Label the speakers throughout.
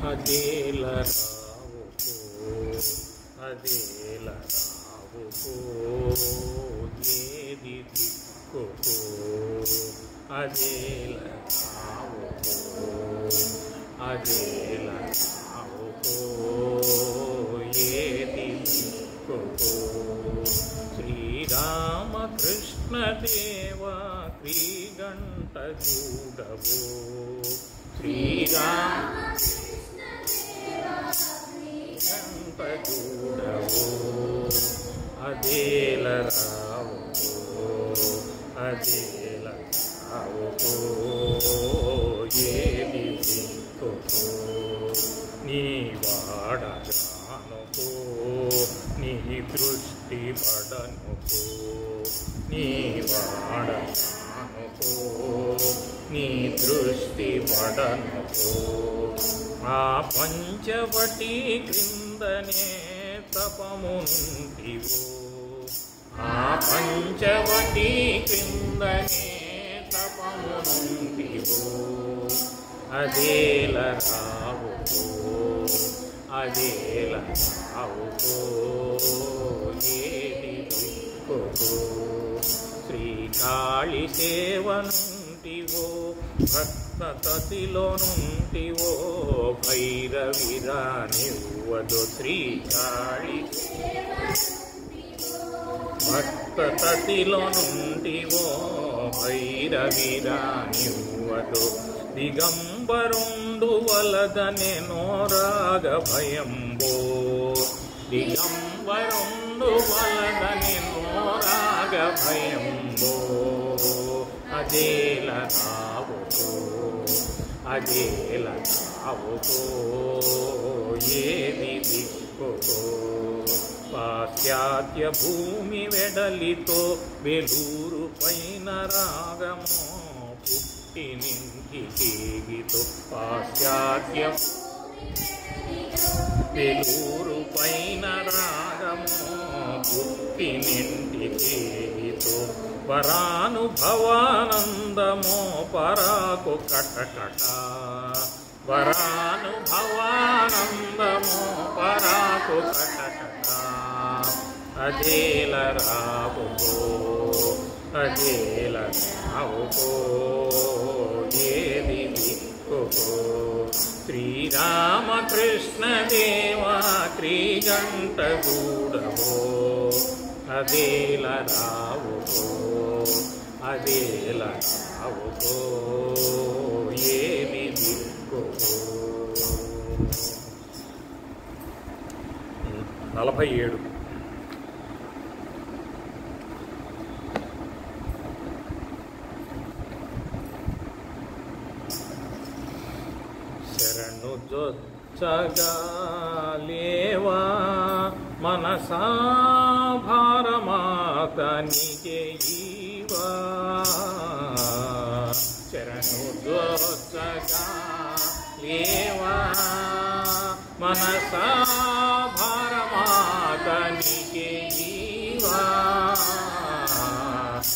Speaker 1: అదేల రావుకో అదేల రావుకో ఏది దిక్కుకో అదేల రావుకో అదేల రావుకో ఏది దిక్కుకో శ్రీరామకృష్ణ దేవా శ్రీగంట చూడవో శ్రీరామకృష్ణ చూడవో అదేల రావుకో అదేల రావుకో ఏది దిక్కుకో నీ వాడ జానుకో నీ దృష్టి పడనుకో నీ వాడ జానుకో నీ దృష్టి పడనుకో ఆ పంచవటి క్రిందనే తపముంటివో ఆ పంచవటి క్రిందనే తపముంటివో అదేల రావుకో అదేల రావుకో ఏది దిక్కుకో శ్రీకాళి సేవనుంటివో భక్త తతిలో నుంటివో భైరవిరా నివ్వదు శ్రీకాళి భక్త తతిలో నుంటివో భైరవిరా నివ్వదు దిగంబరుండు వలదనెనో రాగ భయంబో దిగంబరుండు వలదనెనో రాగ భయంబో అదేల రావుకో అదేల రావుకో ఏది దిక్కుకో పాశ్చాత్య భూమి వెడలితో వెలూరు పైన రాగమో పుట్టినింటికేగితో పాశ్చాత్య వెలూరు పైన రాగమో పుట్టినింటికేగితో వరానుభవానందమో పరాకు కటకట వరానుభవానందమో పరాకు కటకట అదేల రావుకో అదేల రావుకో ఏది దిక్కుకో శ్రీరామకృష్ణ దేవా త్రిగంట చూడవో అదేల రావుకో అదేల రావుకో ఏది దిక్కుకో 47 శరణు జొచ్చగా లేవా మనసా భారమాతనికే ఈవా శరణు జొచ్చగా లేవా మనసా భారమాతనికే ఈవా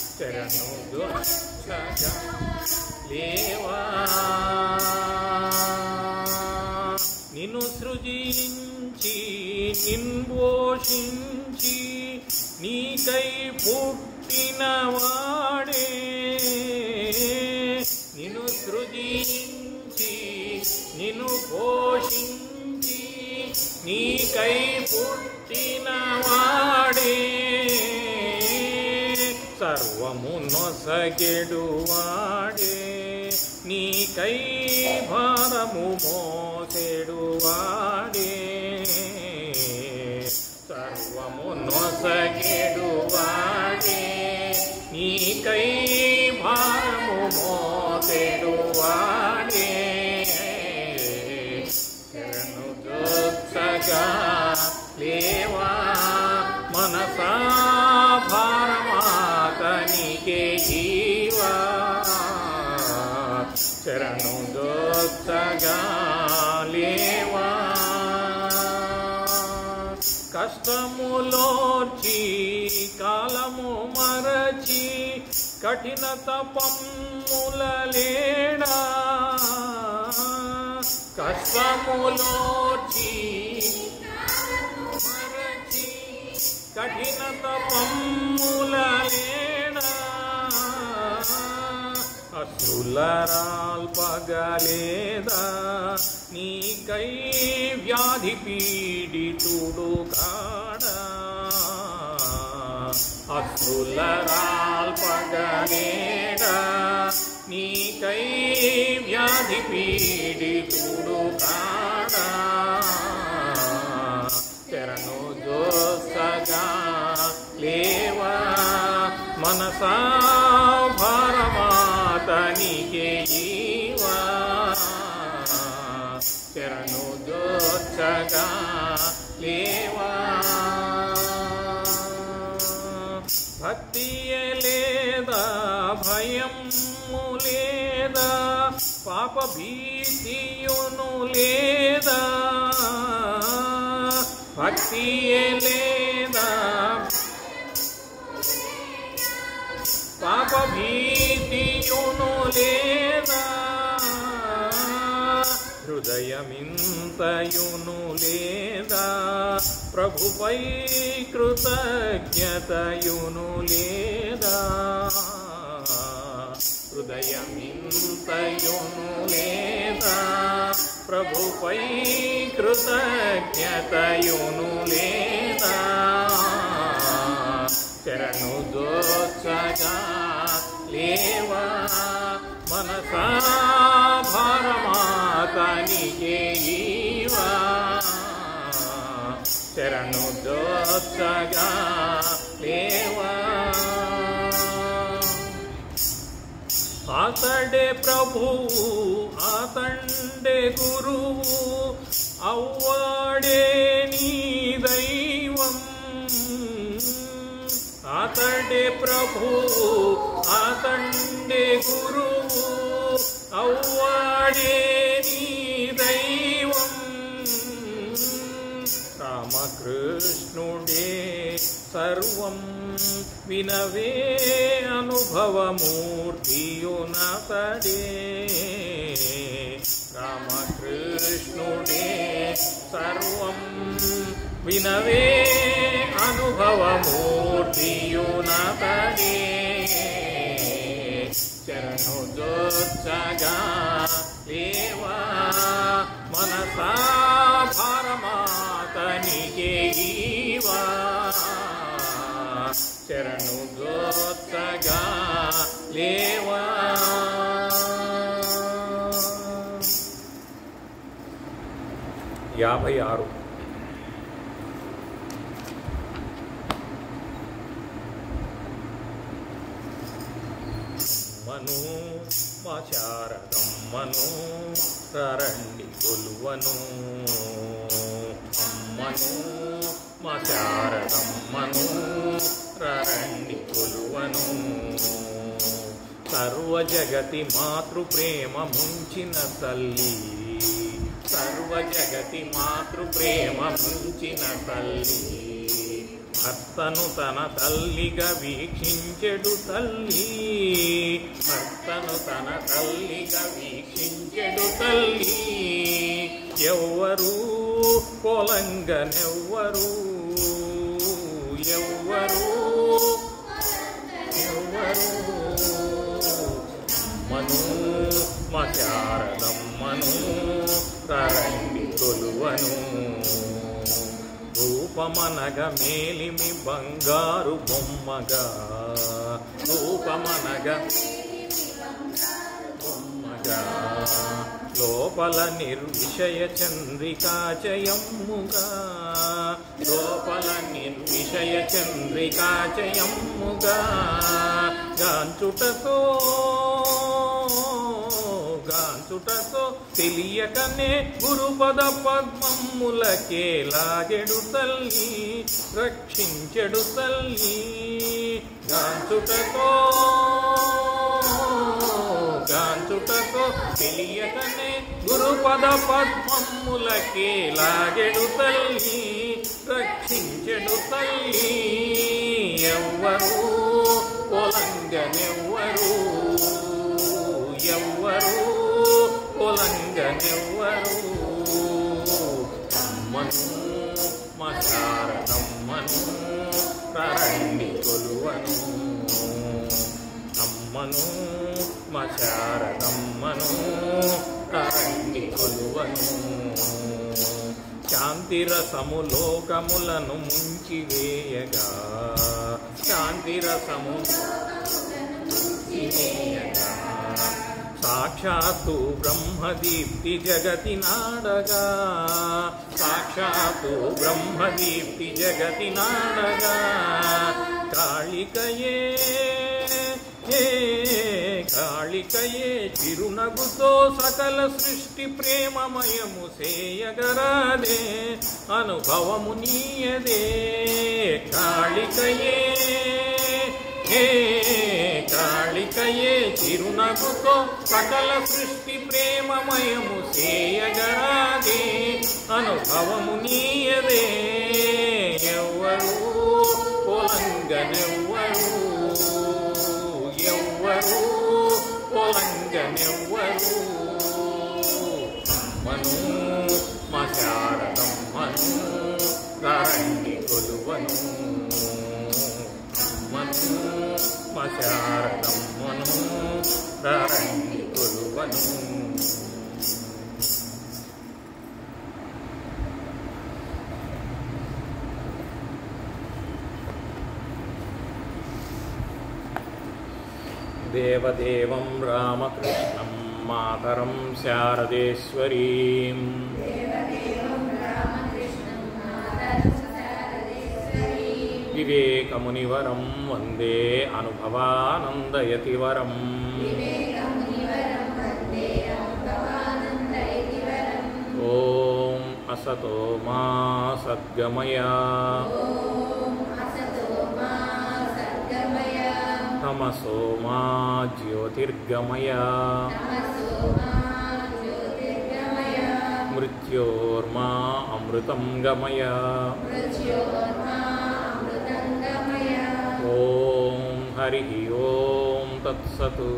Speaker 1: శరణు జొచ్చగా లేవా నిన్ను సృజించి నిన్పోషించి నీకై పుట్టినవాడే నిన్ను సృజించి నిన్ను పోషించి నీకై పుట్టినవాడే సర్వము నొసగెడువాడే నీకై భారము మోసెడువాడే సర్వము నొసగెడువాడే నీకై భారము మోసెడువాడే శరణు జొచ్చగా లేవా మనసా భారమాతనికే జీవా శరణు జొచ్చగా లేవా కష్టములోర్చి కాలము మరచి కఠిన తపముల లేడా కష్టములోర్చి మరచి కఠిన తపమ్ములలేడా అసులరాల్పగలేదా నీకై వ్యాధి పీడితుడు కాడా అసులరాల్పగలేదా నీకై వ్యాధి పీడితుడు కాడా తెరను దోసగా లేవా మనసా భారమాతనికే ఈవా తెరను దోసగా లేవా భక్తియే లేదా భయము లేదా పాప భీతియును లేదా భక్తియే లేదా పాప భీతియును లేదా హృదయమింతయును లేదా ప్రభుపై కృతజ్ఞతయును లేదా హృదయమింతయును లేదా ప్రభుపై కృతజ్ఞతయును లేదా శరణు దోచగా లేవా మనసా భారమాతనికే ఈవా శరణు దోచగా లేవా అతడే ప్రభువు అతండే గురువు అవ్వాడే నీ దైవం అతడే ప్రభువు అతండే గురువు అవ్వాడే నీ దైవం రామకృష్ణుడే సర్వం వినవే అనుభవమూర్తియునతడే రామకృష్ణుడే సర్వం వినవే అనుభవమూర్తియునతడే శరణు దోచగా లేవా మనసా భారమాతనికే ఈవా శరణు దోచగా లేవా యాభై ఆరు అమ్మను మా శారదమ్మను రండి కొలువను అమ్మను మా శారదమ్మను రండి కొలువను సర్వ జగతి మాతృ ప్రేమ ముంచిన తల్లి సర్వ జగతి మాతృ ప్రేమ ముంచిన తల్లి భర్తను తన తల్లిగా వీక్షించెడు తల్లి భర్తను తన తల్లిగా వీక్షించెడు తల్లి ఎవ్వరు పొలంగనెవ్వరు ఎవ్వరు ఎవ్వరు అమ్మను మా శారదమ్మను రండి కొలువను రూపమనగా మేలిమి బంగారు బొమ్మగా రూపమనగా బొమ్మగా లోపల నిర్విషయ చంద్రికాచయమ్ముగా లోపల నిర్విషయ చంద్రికాచయమ్ముగా గాంచుటతో తెలియకనే గురుపద పద్మములకే లాగెడు తల్లి రక్షించెడు తల్లి గాంచుటతో తెలియకనే గురుపద పద్మములకే లాగెడు తల్లి రక్షించెడు తల్లి ఎవ్వరు పొలంగనెవ్వరు ఎవ్వరు పొలంగనెవ్వరు మా శారదమ్మను రండి కొలువను. శాంతిరసము లోకములను ముంచివేయగా, శాంతిరసము ముంచివేయగా, సాక్షాత్తు బ్రహ్మదీప్తి జగతి నాడగా, సాక్షాత్తు బ్రహ్మదీప్తి జగతి నాడగా, కాళికయే కాళికయే చిరునగుతో సకల సృష్టి ప్రేమమయము సేయగరాదే, అనుభవము నీయదే. కాళికయే కాళికయే చిరునగుతో సకల సృష్టి ప్రేమమయము సేయగరాదే, అనుభవము నీయదే. ఎవ్వరు పొలంగనెవ్వరు, ఎవ్వరు పొలంగనెవ్వరు. అమ్మను మా శారదమ్మను రండి కొలువను. అమ్మను మా శారదమ్మను రండి కొలువను. దేవదేవం రామకృష్ణం మాతరం శారదేశ్వరీం, వివేకమునివరం వందే అనుభవానందయతివరం. ఓం అసతో మా సద్గమయ, తమసో మా జ్యోతిర్గమయ, మృత్యోర్మా అమృతం గమయ. ఓం హరి ఓం తత్సతు.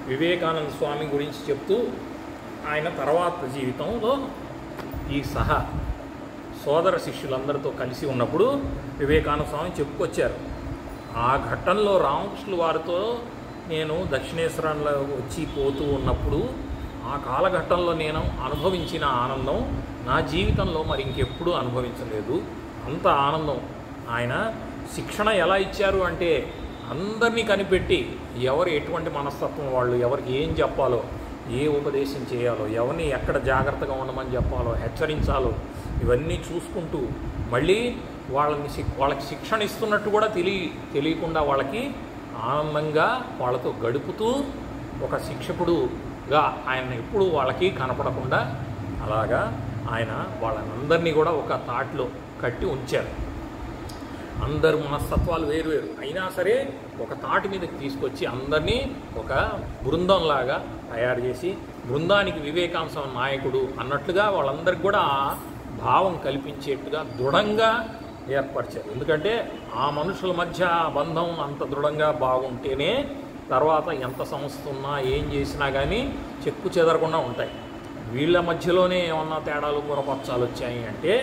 Speaker 1: వివేకానంద స్వామి గురించి చెప్తూ ఆయన తర్వాత జీవితంలో ఈ సోదర శిష్యులందరితో కలిసి ఉన్నప్పుడు వివేకానంద స్వామి చెప్పుకొచ్చారు. ఆ ఘట్టంలో రామకృష్ణుల వారితో నేను దక్షిణేశ్వరంలో వచ్చి పోతూ ఉన్నప్పుడు ఆ కాలఘట్టంలో నేను అనుభవించిన ఆనందం నా జీవితంలో మరి ఇంకెప్పుడూ అనుభవించలేదు. అంత ఆనందం. ఆయన శిక్షణ ఎలా ఇచ్చారు అంటే అందరినీ కనిపెట్టి ఎవరు ఎటువంటి మనస్తత్వం వాళ్ళు, ఎవరికి ఏం చెప్పాలో, ఏ ఉపదేశం చేయాలో, ఎవరిని ఎక్కడ జాగ్రత్తగా ఉండమని చెప్పాలో, హెచ్చరించాలో ఇవన్నీ చూసుకుంటూ మళ్ళీ వాళ్ళకి శిక్షణ ఇస్తున్నట్టు కూడా తెలియకుండా వాళ్ళకి ఆనందంగా వాళ్ళతో గడుపుతూ ఒక శిక్షకుడుగా ఆయన ఎప్పుడు వాళ్ళకి కనపడకుండా అలాగా ఆయన వాళ్ళందరినీ కూడా ఒక తాటిలో కట్టి ఉంచారు. అందరు మనస్తత్వాలు వేరువేరు అయినా సరే ఒక తాటి మీదకి తీసుకొచ్చి అందరినీ ఒక బృందంలాగా తయారు చేసి బృందానికి వివేకాంశం నాయకుడు అన్నట్లుగా వాళ్ళందరికీ కూడా భావం కల్పించేట్టుగా దృఢంగా ఏర్పరిచారు. ఎందుకంటే ఆ మనుషుల మధ్య బంధం అంత దృఢంగా బాగుంటేనే తర్వాత ఎంత సంస్థ ఉన్నా ఏం చేసినా కానీ చెక్కు చెదరకుండా ఉంటాయి. వీళ్ళ మధ్యలోనే ఏమన్నా తేడాలు పొరపచ్చాలు వచ్చాయి అంటే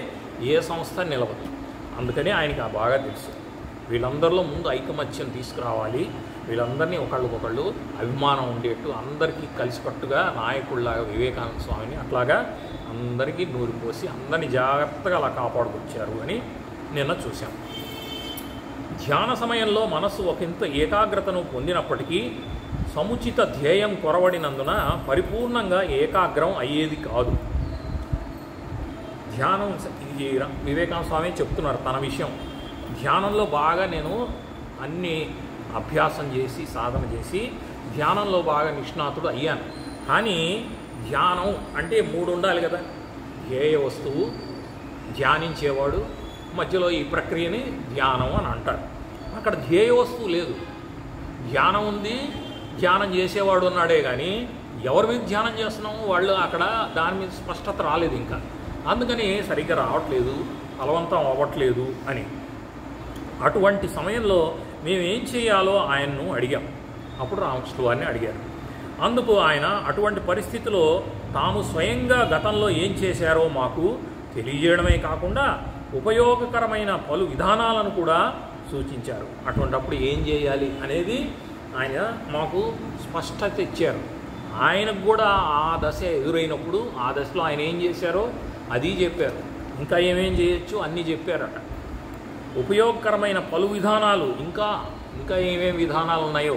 Speaker 1: ఏ సంస్థ నిలవదు. అందుకని ఆయనకి బాగా తెలుసు వీళ్ళందరిలో ముందు ఐకమత్యం తీసుకురావాలి, వీళ్ళందరినీ ఒకళ్ళకొకళ్ళు అభిమానం ఉండేట్టు అందరికీ కలిసికట్టుగా నాయకుడిలాగా వివేకానంద స్వామిని అట్లాగా అందరికీ నూరు పోసి అందరినీ జాగ్రత్తగా అలా కాపాడుకొచ్చారు అని నిన్న చూశాం. ధ్యాన సమయంలో మనస్సు ఒకంత ఏకాగ్రతను పొందినప్పటికీ సముచిత ధ్యేయం కొరవడినందున పరిపూర్ణంగా ఏకాగ్రం అయ్యేది కాదు. ధ్యానం ఇది వివేకానంద స్వామి చెప్తున్నారు తన విషయం. ధ్యానంలో బాగా నేను అన్ని అభ్యాసం చేసి సాధన చేసి ధ్యానంలో బాగా నిష్ణాతుడు అయ్యాను. కానీ ధ్యానం అంటే 3 ఉండాలి కదా. ధ్యేయ వస్తువు, ధ్యానించేవాడు, మధ్యలో ఈ ప్రక్రియని ధ్యానం అని అంటారు. అక్కడ ధ్యేయ వస్తువు లేదు. ధ్యానం ఉంది, ధ్యానం చేసేవాడు ఉన్నాడే కానీ ఎవరి మీద ధ్యానం చేస్తున్నామో వాళ్ళు అక్కడ దాని మీద స్పష్టత రాలేదు ఇంకా, అందుకని సరిగ్గా రావట్లేదు, ఫలవంతం అవ్వట్లేదు అని. అటువంటి సమయంలో మేము ఏం చేయాలో ఆయన్ను అడిగాం. అప్పుడు రామకృష్ణ వారిని అడిగారు. అందుకు ఆయన అటువంటి పరిస్థితిలో తాము స్వయంగా గతంలో ఏం చేశారో మాకు తెలియజేయడమే కాకుండా ఉపయోగకరమైన పలు విధానాలను కూడా సూచించారు. అటువంటప్పుడు ఏం చేయాలి అనేది ఆయన మాకు స్పష్టత ఇచ్చారు. ఆయనకు కూడా ఆ దశ ఎదురైనప్పుడు ఆ దశలో ఆయన ఏం చేశారో అది చెప్పారు. ఇంకా ఏమేం చేయొచ్చు అన్నీ చెప్పారట. ఉపయోగకరమైన పలు విధానాలు, ఇంకా ఏమేమి విధానాలు ఉన్నాయో,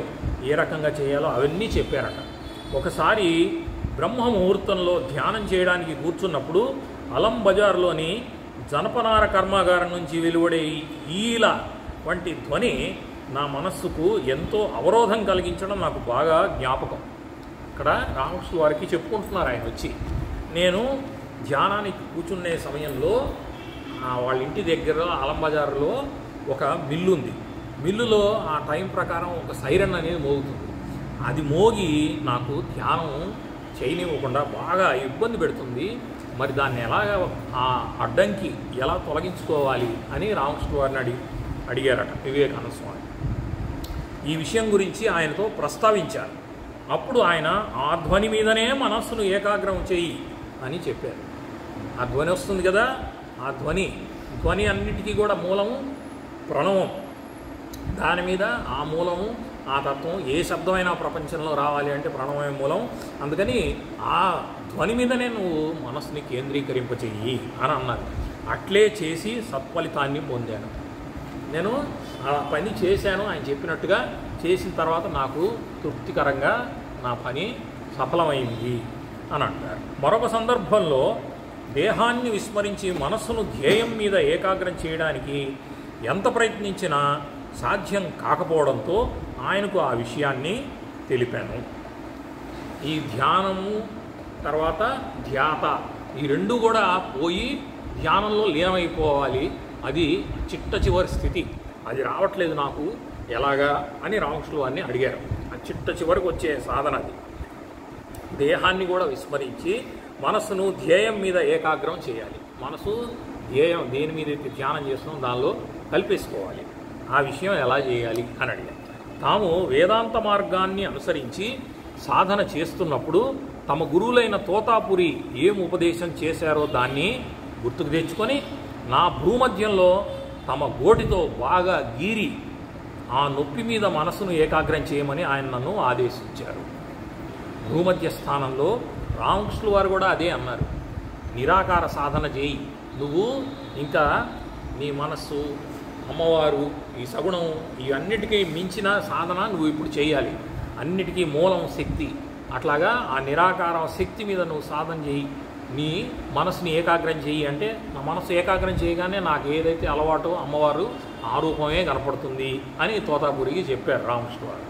Speaker 1: ఏ రకంగా చేయాలో అవన్నీ చెప్పారట. ఒకసారి బ్రహ్మ ముహూర్తంలో ధ్యానం చేయడానికి కూర్చున్నప్పుడు అలం బజార్లోని జనపనార కర్మాగారం నుంచి వెలువడే ఈల వంటి ధ్వని నా మనస్సుకు ఎంతో అవరోధం కలిగించడం నాకు బాగా జ్ఞాపకం. ఇక్కడ రామకృష్ణ వారికి చెప్పుకుంటున్నారు ఆయన వచ్చి. నేను ధ్యానానికి కూర్చునే సమయంలో వాళ్ళ ఇంటి దగ్గర అలం బజార్లో ఒక మిల్లు ఉంది. మిల్లులో ఆ టైం ప్రకారం ఒక సైరన్ అనేది మోగుతుంది. అది మోగి నాకు ధ్యానం చేయనివ్వకుండా బాగా ఇబ్బంది పెడుతుంది. మరి దాన్ని ఎలాగ ఆ అడ్డంకి ఎలా తొలగించుకోవాలి అని రామకృష్ణ వారిని అడిగారట వివేకానంద స్వామి. ఈ విషయం గురించి ఆయనతో ప్రస్తావించారు. అప్పుడు ఆయన ఆ ధ్వని మీదనే మనస్సును ఏకాగ్రం చేయి అని చెప్పారు. ఆ ధ్వని వస్తుంది కదా, ఆ ధ్వని అన్నిటికీ కూడా మూలము ప్రణవం. దాని మీద ఆ మూలము, ఆ తత్వం, ఏ శబ్దమైనా ప్రపంచంలో రావాలి అంటే ప్రణవమే మూలం. అందుకని ఆ ధ్వని మీదనే నువ్వు మనస్సుని కేంద్రీకరింపచేయి అని అన్నారు. అట్లే చేసి సత్ఫలితాన్ని పొందాను. నేను ఆ పని చేశాను, ఆయన చెప్పినట్టుగా చేసిన తర్వాత నాకు తృప్తికరంగా నా పని సఫలమైంది అని అంటారు. మరొక సందర్భంలో దేహాన్ని విస్మరించి మనస్సును ధ్యేయం మీద ఏకాగ్రం చేయడానికి ఎంత ప్రయత్నించినా సాధ్యం కాకపోవడంతో ఆయనకు ఆ విషయాన్ని తెలిపాను. ఈ ధ్యానము తర్వాత ధ్యాత ఈ రెండు కూడా పోయి ధ్యానంలో లీనమైపోవాలి. అది చిట్ట చివరి స్థితి, అది రావట్లేదు నాకు ఎలాగా అని రామకృష్ణ వారిని అడిగారు. ఆ చిట్ట చివరికి వచ్చే సాధన అది. దేహాన్ని కూడా విస్మరించి మనస్సును ధ్యేయం మీద ఏకాగ్రం చేయాలి. మనసు ధ్యేయం దేని మీద అయితే ధ్యానం చేస్తున్నాం దానిలో కల్పేసుకోవాలి. ఆ విషయం ఎలా చేయాలి అని అడిగారు. తాము వేదాంత మార్గాన్ని అనుసరించి సాధన చేస్తున్నప్పుడు తమ గురువులైన తోతాపురి ఏం ఉపదేశం చేశారో దాన్ని గుర్తుకు తెచ్చుకొని నా భూమధ్యంలో తమ గోటితో బాగా గీరి ఆ నొప్పి మీద మనసును ఏకాగ్రం చేయమని ఆయన నన్ను ఆదేశించారు. భూమధ్య స్థానంలో రామకృష్ణ వారు కూడా అదే అన్నారు. నిరాకార సాధన చేయి, నువ్వు ఇంకా నీ మనస్సు, అమ్మవారు, ఈ సగుణం, ఇవన్నిటికీ మించిన సాధన నువ్వు ఇప్పుడు చేయాలి. అన్నిటికీ మూలం శక్తి. అట్లాగా ఆ నిరాకార శక్తి మీద నువ్వు సాధన చేయి, నీ మనసుని ఏకాగ్రం చేయి అంటే నా మనసు ఏకాగ్రం చేయగానే నాకు ఏదైతే అలవాటో అమ్మవారు ఆ రూపమే కనపడుతుంది అని తోతాపురికి చెప్పారు రామకృష్ణ వారు.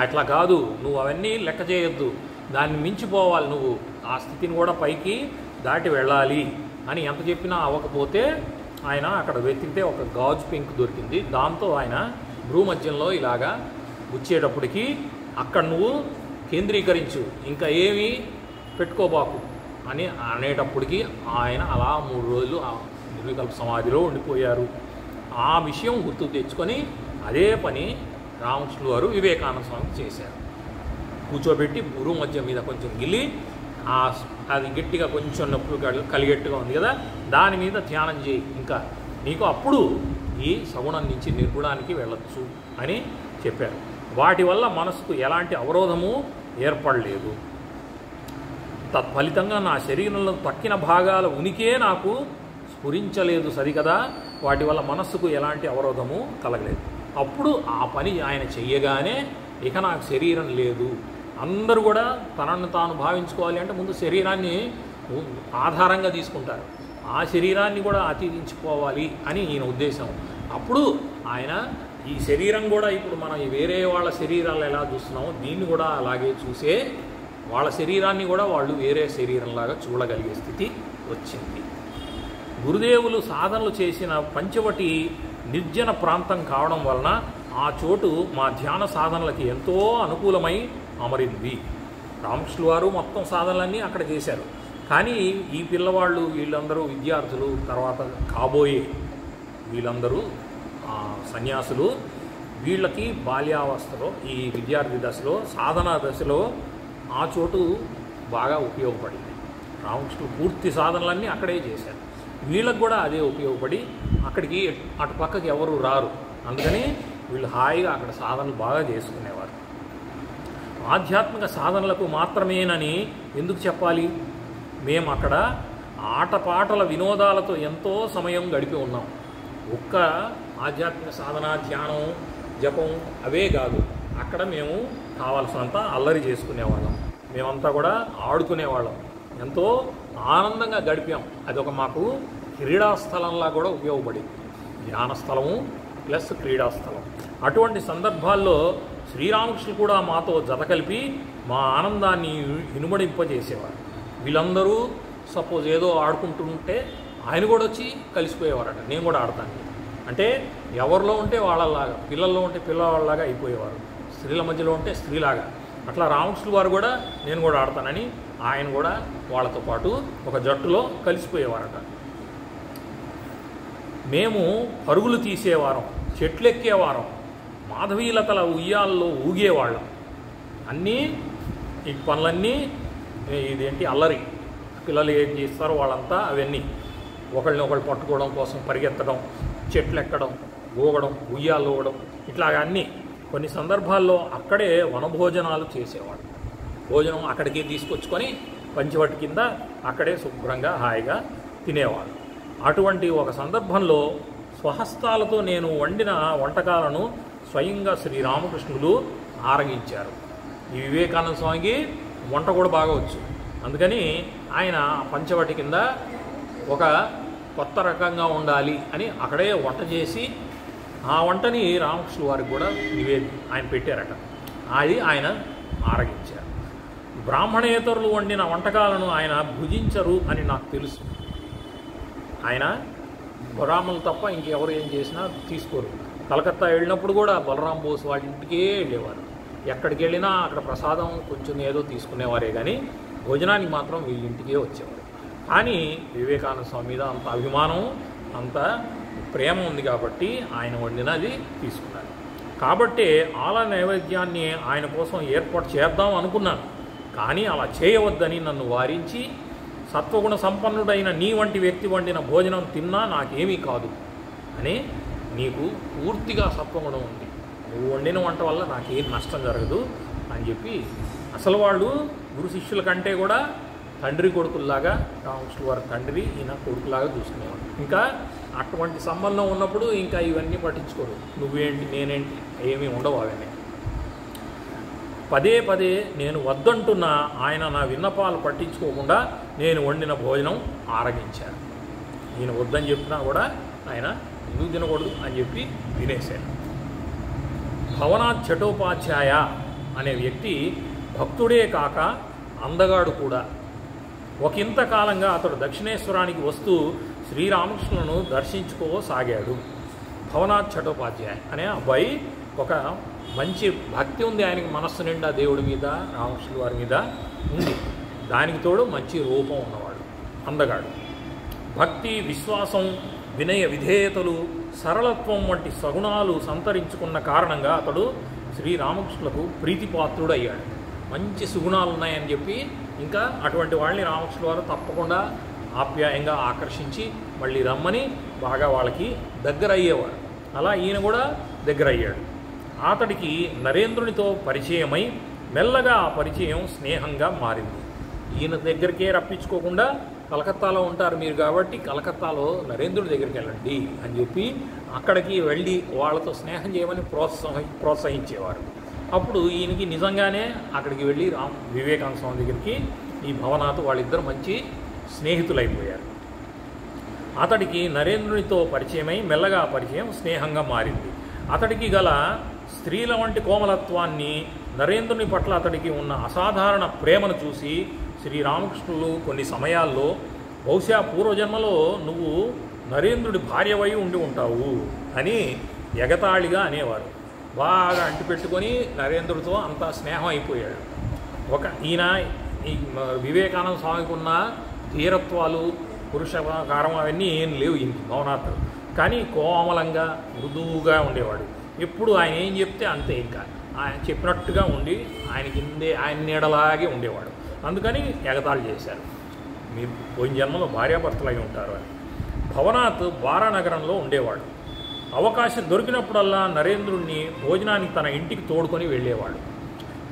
Speaker 1: అట్లా కాదు, నువ్వు అవన్నీ లెక్క చేయొద్దు, దాన్ని మించిపోవాలి, నువ్వు ఆ స్థితిని కూడా పైకి దాటి వెళ్ళాలి అని ఎంత చెప్పినా అవ్వకపోతే ఆయన అక్కడ వెతికితే ఒక గాజు పెంకు దొరికింది. దాంతో ఆయన భూమధ్యంలో ఇలాగా గుచ్చేటప్పటికి అక్కడ నువ్వు కేంద్రీకరించు, ఇంకా ఏమీ పెట్టుకోబాకు అని అనేటప్పటికి ఆయన అలా 3 రోజులు ఆ నిర్వికల్ప సమాధిలో ఉండిపోయారు. ఆ విషయం గుర్తు తెచ్చుకొని అదే పని రామకృష్ణ వారు వివేకానంద స్వామికి చేశారు. కూర్చోబెట్టి భూమధ్యం మీద కొంచెం గిల్లి అది గట్టిగా కొంచెం నొప్పి కలిగేట్టుగా ఉంది కదా, దాని మీద ధ్యానం చేయి, ఇంకా నీకు అప్పుడు ఈ సగుణం నుంచి నిర్గుణానికి వెళ్ళొచ్చు అని చెప్పారు. వాటి వల్ల మనసుకు ఎలాంటి అవరోధము ఏర్పడలేదు. తత్ఫలితంగా నా శరీరంలో తక్కిన భాగాల ఉనికే నాకు స్ఫురించలేదు సరికదా, వాటి వల్ల మనస్సుకు ఎలాంటి అవరోధము కలగలేదు. అప్పుడు ఆ పని ఆయన చెయ్యగానే ఇక నాకు శరీరం లేదు. అందరూ కూడా తనను తాను భావించుకోవాలి అంటే ముందు శరీరాన్ని ఆధారంగా తీసుకుంటారు, ఆ శరీరాన్ని కూడా అతీతించుకోవాలి అని ఈయన ఉద్దేశం. అప్పుడు ఆయన ఈ శరీరం కూడా ఇప్పుడు మనం వేరే వాళ్ళ శరీరాలు ఎలా చూస్తున్నామో దీన్ని కూడా అలాగే చూసే వాళ్ళ శరీరాన్ని కూడా వాళ్ళు వేరే శరీరంలాగా చూడగలిగే స్థితి వచ్చింది. గురుదేవులు సాధనలు చేసిన పంచవటి నిర్జన ప్రాంతం కావడం వలన ఆ చోటు మా ధ్యాన సాధనలకి ఎంతో అనుకూలమై అమరింది. రామకృష్ణుల వారు మొత్తం సాధనలన్నీ అక్కడ చేశారు. కానీ ఈ పిల్లవాళ్ళు వీళ్ళందరూ విద్యార్థులు, తర్వాత కాబోయే వీళ్ళందరూ సన్యాసులు, వీళ్ళకి బాల్యావస్థలో ఈ విద్యార్థి దశలో సాధనా దశలో ఆ చోటు బాగా ఉపయోగపడింది. రామకృష్ణులు పూర్తి సాధనలన్నీ అక్కడే చేశారు. వీళ్ళకు కూడా అదే ఉపయోగపడి అక్కడికి అటు పక్కకి ఎవరు రారు. అందుకని వీళ్ళు హాయిగా అక్కడ సాధనలు బాగా చేసుకునేవారు. ఆధ్యాత్మిక సాధనలకు మాత్రమేనని ఎందుకు చెప్పాలి? మేము అక్కడ ఆటపాటల వినోదాలతో ఎంతో సమయం గడిపి ఉన్నాం. ఒక్క ఆధ్యాత్మిక సాధన, ధ్యానం, జపం అవే కాదు, అక్కడ మేము కావాల్సినంత అల్లరి చేసుకునేవాళ్ళం, మేమంతా కూడా ఆడుకునేవాళ్ళం, ఎంతో ఆనందంగా గడిపాం. అదొక మాకు క్రీడాస్థలంలా కూడా ఉపయోగపడింది. ధ్యాన స్థలము ప్లస్ క్రీడాస్థలం. అటువంటి సందర్భాల్లో శ్రీరామకృష్ణులు కూడా మాతో జత కలిపి మా ఆనందాన్ని ఇనుమడింపజేసేవారు. వీళ్ళందరూ సపోజ్ ఏదో ఆడుకుంటుంటే ఆయన కూడా వచ్చి కలిసిపోయేవారట. నేను కూడా ఆడతాను అంటే ఎవరిలో ఉంటే వాళ్ళలాగా, పిల్లల్లో ఉంటే పిల్లవాళ్ళలాగా అయిపోయేవారు, స్త్రీల మధ్యలో ఉంటే స్త్రీలాగా. అట్లా రామకృష్ణుల వారు కూడా నేను కూడా ఆడతానని ఆయన కూడా వాళ్ళతో పాటు ఒక జట్టులో కలిసిపోయేవారట. మేము పరుగులు తీసేవారం, చెట్లెక్కేవారం, మాధవీలతల ఉయ్యాల్లో ఊగేవాళ్ళం. అన్నీ ఈ పనులన్నీ ఇదేంటి అల్లరి, పిల్లలు ఏం చేస్తారో వాళ్ళంతా అవన్నీ ఒకళ్ళని ఒకళ్ళు పట్టుకోవడం కోసం పరిగెత్తడం, చెట్లు ఎక్కడం, ఊగడం, ఉయ్యాలు ఊగడం, ఇట్లాగా అన్నీ. కొన్ని సందర్భాల్లో అక్కడే వనభోజనాలు చేసేవాడు. భోజనం అక్కడికి తీసుకొచ్చుకొని పంచవటి కింద అక్కడే శుభ్రంగా హాయిగా తినేవాడు. అటువంటి ఒక సందర్భంలో స్వహస్తాలతో నేను వండిన వంటకాలను స్వయంగా శ్రీరామకృష్ణులు ఆరగించారు. ఈ వివేకానంద స్వామికి వంట కూడా బాగా వచ్చు. అందుకని ఆయన పంచవటి కింద ఒక కొత్త రకంగా ఉండాలి అని అక్కడే వంట చేసి ఆ వంటని రామకృష్ణుల వారికి కూడా ఆయన పెట్టారట. అది ఆయన ఆరగించారు. బ్రాహ్మణేతరులు వండిన వంటకాలను ఆయన భుజించరు అని నాకు తెలుసు. ఆయన బ్రాహ్మణులు తప్ప ఇంకెవరు ఏం చేసినా తీసుకోరు. కలకత్తా వెళ్ళినప్పుడు కూడా బలరాం బోస్ వాడి ఇంటికే వెళ్ళేవారు. ఎక్కడికి వెళ్ళినా అక్కడ ప్రసాదం కొంచెం ఏదో తీసుకునేవారే కానీ భోజనానికి మాత్రం వీళ్ళ ఇంటికే వచ్చేవారు. కానీ వివేకానంద స్వామి మీద అంత అభిమానం, అంత ప్రేమ ఉంది కాబట్టి ఆయన వండినది తీసుకున్నారు. కాబట్టి ఆల నైవేద్యాన్ని ఆయన కోసం ఏర్పాటు చేద్దాం అనుకున్నాను. కానీ అలా చేయవద్దని నన్ను వారించి, సత్వగుణ సంపన్నుడైన నీ వంటి వ్యక్తి వండిన భోజనం తిన్నా నాకేమీ కాదు అని, నీకు పూర్తిగా సత్వగుణం ఉంది, నువ్వు వండిన వంట వల్ల నాకేం నష్టం జరగదు అని చెప్పి, అసలు వాళ్ళు గురు శిష్యుల కంటే కూడా తండ్రి కొడుకుల్లాగా, రామకృష్ణుల వారి తండ్రి ఈయన కొడుకులాగా చూసుకునేవాడు. ఇంకా అటువంటి సంబంధం ఉన్నప్పుడు ఇంకా ఇవన్నీ పట్టించుకోరు, నువ్వేంటి నేనేంటి ఏమీ ఉండవు అవన్నీ. పదే పదే నేను వద్దంటున్నా ఆయన నా విన్నపాలు పట్టించుకోకుండా నేను వండిన భోజనం ఆరగించాను. ఈయన వద్దని చెప్పినా కూడా ఆయన ఎందుకు తినకూడదు అని చెప్పి తినేశాడు. భవనాథ్ చటోపాధ్యాయ అనే వ్యక్తి భక్తుడే కాక అందగాడు కూడా. ఒకంతకాలంగా అతడు దక్షిణేశ్వరానికి వస్తూ శ్రీరామకృష్ణులను దర్శించుకోసాగాడు. భవనాథ్ చటోపాధ్యాయ అనే అబ్బాయి ఒక మంచి భక్తి ఉంది ఆయనకి, మనస్సు నిండా దేవుడి మీద, రామకృష్ణుల వారి మీద ఉంది. దానికి తోడు మంచి రూపం ఉన్నవాడు, అందగాడు. భక్తి, విశ్వాసం, వినయ విధేయతలు, సరళత్వం వంటి సగుణాలు సంతరించుకున్న కారణంగా అతడు శ్రీరామకృష్ణులకు ప్రీతిపాత్రుడు అయ్యాడు. మంచి సుగుణాలు ఉన్నాయని చెప్పి ఇంకా అటువంటి వాళ్ళని రామకృష్ణుల వారు తప్పకుండా ఆప్యాయంగా ఆకర్షించి మళ్ళీ రమ్మని బాగా వాళ్ళకి దగ్గర అయ్యేవారు. అలా ఈయన కూడా దగ్గర అయ్యాడు. అతడికి నరేంద్రునితో పరిచయమై మెల్లగా ఆ పరిచయం స్నేహంగా మారింది. ఈయన దగ్గరికే రప్పించుకోకుండా, కలకత్తాలో ఉంటారు మీరు కాబట్టి కలకత్తాలో నరేంద్రుడి దగ్గరికి వెళ్ళండి అని చెప్పి అక్కడికి వెళ్ళి వాళ్ళతో స్నేహం చేయమని ప్రోత్సహించేవారు. అప్పుడు ఈయనకి నిజంగానే అక్కడికి వెళ్ళి వివేకానంద స్వామి దగ్గరికి ఈ భవనాథ్ వాళ్ళిద్దరు మంచి స్నేహితులైపోయారు. అతడికి నరేంద్రునితో పరిచయమై మెల్లగా పరిచయం స్నేహంగా మారింది. అతడికి గల స్త్రీల వంటి కోమలత్వాన్ని, నరేంద్రుని పట్ల అతడికి ఉన్న అసాధారణ ప్రేమను చూసి శ్రీరామకృష్ణులు కొన్ని సమయాల్లో బహుశా పూర్వజన్మలో నువ్వు నరేంద్రుడి భార్యవై ఉండి ఉంటావు అని ఎగతాళిగా అనేవారు. బాగా అంటిపెట్టుకొని నరేంద్రుడితో అంతా స్నేహం అయిపోయాడు. ఈయన ఈ వివేకానంద స్వామికి ఉన్న ధీరత్వాలు పురుషకారం అవన్నీ ఏం లేవు ఈయనకి భవనాథ్. కానీ కోమలంగా మృదువుగా ఉండేవాడు. ఎప్పుడు ఆయన ఏం చెప్తే అంతే, ఇంకా ఆయన చెప్పినట్టుగా ఉండి ఆయన నీడలాగే ఉండేవాడు. అందుకని ఎగతాళి చేశారు, మీరు పోయిన జన్మలో భార్యాభర్తలై ఉంటారు అని. భవనాథ్ బారానగరంలో ఉండేవాడు. అవకాశం దొరికినప్పుడల్లా నరేంద్రుణ్ణి భోజనానికి తన ఇంటికి తోడుకొని వెళ్ళేవాడు.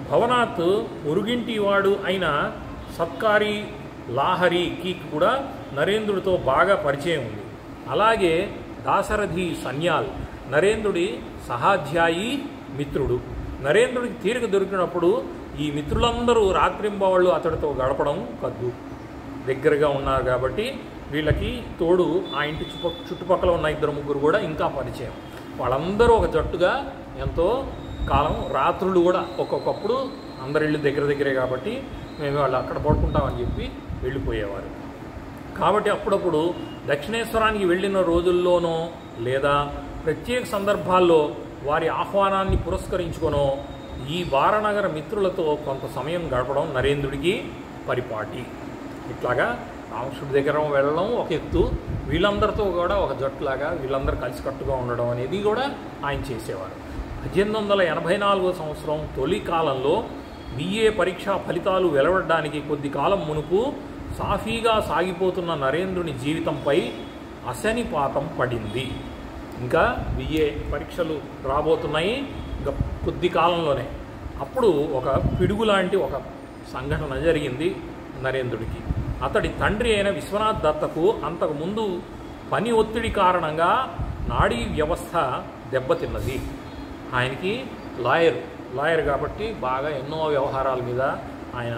Speaker 1: భవనాథ్ పొరుగింటి వాడు అయిన సత్కారి లాహరికి కూడా నరేంద్రుడితో బాగా పరిచయం ఉంది. అలాగే దాశరథి సన్యాల్ నరేంద్రుడి సహాధ్యాయి మిత్రుడు. నరేంద్రుడికి తీరిక దొరికినప్పుడు ఈ మిత్రులందరూ రాత్రింబవళ్ళు అతడితో గడపడం కద్దు. దగ్గరగా ఉన్నారు కాబట్టి వీళ్ళకి తోడు ఆ ఇంటి చుట్టుపక్కల ఉన్న 2-3 కూడా ఇంకా పరిచయం. వాళ్ళందరూ ఒక జట్టుగా ఎంతో కాలం రాత్రులు కూడా ఒక్కొక్కప్పుడు అందరి ఇళ్ళు దగ్గరే కాబట్టి మేము వాళ్ళు అక్కడ పడుకుంటామని చెప్పి వెళ్ళిపోయేవారు. కాబట్టి అప్పుడప్పుడు దక్షిణేశ్వరానికి వెళ్ళిన రోజుల్లోనో లేదా ప్రత్యేక సందర్భాల్లో వారి ఆహ్వానాన్ని పురస్కరించుకొనో ఈ బారానగర మిత్రులతో కొంత సమయం గడపడం నరేంద్రుడికి పరిపాటి. ఇట్లాగా రామకృష్ణుడి దగ్గర వెళ్ళడం ఒక ఎత్తు, వీళ్ళందరితో కూడా ఒక జట్టులాగా వీళ్ళందరూ కలిసికట్టుగా ఉండడం అనేది కూడా ఆయన చేసేవారు. 1884 సంవత్సరం తొలి కాలంలో BA పరీక్షా ఫలితాలు వెలువడడానికి కొద్ది కాలం మునుపు సాఫీగా సాగిపోతున్న నరేంద్రుని జీవితంపై అశనిపాతం పడింది. ఇంకా BA పరీక్షలు రాబోతున్నాయి ఇంకా కొద్ది కాలంలోనే. అప్పుడు ఒక పిడుగు లాంటి ఒక సంఘటన జరిగింది నరేంద్రుడికి. అతడి తండ్రి అయిన విశ్వనాథ్ దత్తకు అంతకుముందు పని ఒత్తిడి కారణంగా నాడీ వ్యవస్థ దెబ్బతిన్నది. ఆయనకి లాయర్ కాబట్టి బాగా ఎన్నో వ్యవహారాల మీద ఆయన